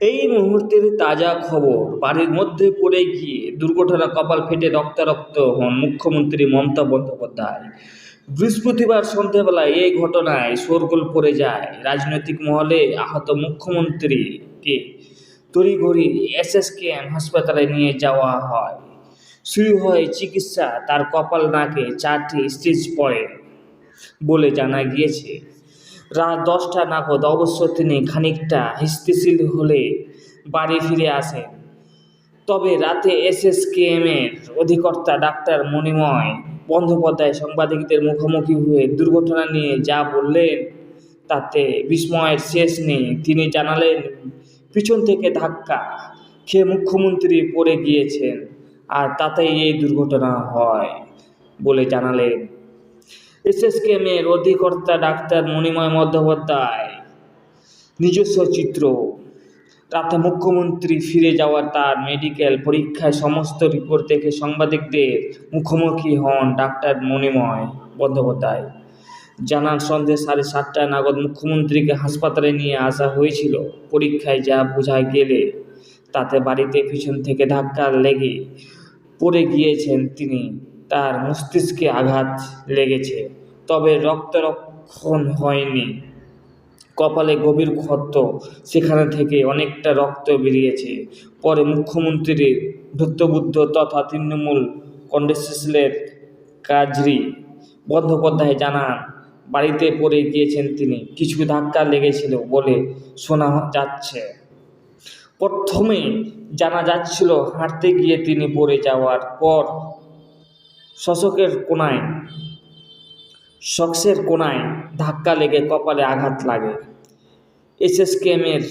এই মুহূর্তের তাজা খবর, বাড়ির মধ্যে পড়ে গিয়ে দুর্ঘটনা, কপাল ফেটে রক্তারক্ত হন মুখ্যমন্ত্রী মমতা বন্দ্যোপাধ্যায়। বৃহস্পতিবার সন্ধ্যাবেলায় এই ঘটনায় শোরগোল পড়ে যায় রাজনৈতিক মহলে। আহত মুখ্যমন্ত্রীকে তড়িঘড়ি এসএসকেএম হাসপাতালে নিয়ে যাওয়া হয়। শুরু হয় চিকিৎসা। তার কপাল, নাকে 4টি স্টিচ পড়ে বলে জানা গিয়েছে। রাত 10টা নাগাদ অবশ্য তিনি খানিকটা স্থিতিশীল হলে বাড়ি ফিরে আসেন। তবে রাতে এসএসকেএমের অধিকর্তা ডাক্তার মণিময় বন্দ্যোপাধ্যায় সাংবাদিকদের মুখোমুখি হয়ে দুর্ঘটনা নিয়ে যা বললেন তাতে বিস্ময়ের শেষ নেই। তিনি জানালেন, পিছন থেকে ধাক্কা খেয়ে মুখ্যমন্ত্রী পড়ে গিয়েছেন, আর তাতেই এই দুর্ঘটনা হয় বলে জানালেন এসএসকেএমের অধিকর্তা ডাক্তার মণিময় বন্দ্যোপাধ্যায়। নিজস্ব চিত্র। রাতে মুখ্যমন্ত্রী ফিরে যাওয়ার তার মেডিকেল পরীক্ষায় সমস্ত রিপোর্ট দেখে সাংবাদিকদের মুখোমুখি হন ডাক্তার মণিময় বন্দ্যোপাধ্যায়। জানান, সন্ধ্যে 7:30 নাগাদ মুখ্যমন্ত্রীকে হাসপাতালে নিয়ে আসা হয়েছিল। পরীক্ষায় যা বোঝা গেলে তাতে বাড়িতে পিছন থেকে ধাক্কা লেগে পড়ে গিয়েছেন তিনি। তার মস্তিষ্কে আঘাত লেগেছে, তবে রক্তক্ষরণ হয়নি। কপালে গভীর ক্ষত, সেখানে থেকে অনেকটা রক্ত বেরিয়েছে। পরে মুখ্যমন্ত্রীর ভৃত্যবুদ্ধ তথা তৃণমূল কংগ্রেসের কাজী বন্দ্যোপাধ্যায় জানান, বাড়িতে পড়ে গিয়েছেন তিনি। কিছু ধাক্কা লেগেছিল বলে শোনা যাচ্ছে। প্রথমে জানা যাচ্ছিল হাঁটতে গিয়ে তিনি পড়ে যাওয়ার পর সক্সের কোনায় ধাক্কা লেগে কপালে আঘাত লাগে। এসএসকেএমের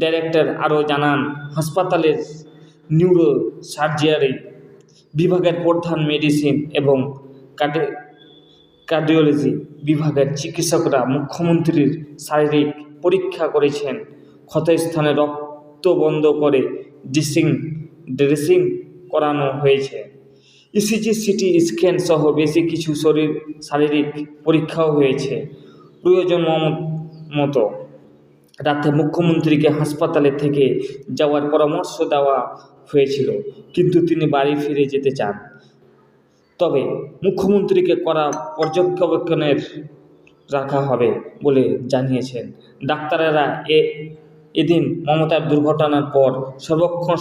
ডাইরেক্টর আরও জানান, হাসপাতালের নিউরো সার্জারি বিভাগের প্রধান, মেডিসিন এবং কার্ডিওলজি বিভাগের চিকিৎসকরা মুখ্যমন্ত্রীর শারীরিক পরীক্ষা করেছেন। ক্ষতস্থানে রক্ত বন্ধ করে ড্রেসিং করানো হয়েছে। ইসিজি, সিটি স্ক্যান সহ বেশি কিছু শারীরিক পরীক্ষাও হয়েছে। প্রয়োজন মতো রাতে মুখ্যমন্ত্রীকে হাসপাতালে থেকে যাওয়ার পরামর্শ দেওয়া হয়েছিল, কিন্তু তিনি বাড়ি ফিরে যেতে চান। তবে মুখ্যমন্ত্রীকে কড়া পর্যবেক্ষণে রাখা হবে বলে জানিয়েছেন ডাক্তারেরা। এদিন মমতার দুর্ঘটনার পর সর্বক্ষণ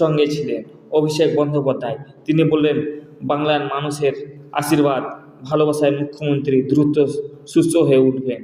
সঙ্গে ছিলেন অভিষেক বন্দ্যোপাধ্যায়। তিনি বললেন, বাংলার মানুষের আশীর্বাদ, ভালোবাসায় মুখ্যমন্ত্রী দ্রুত সুস্থ হয়ে উঠবেন।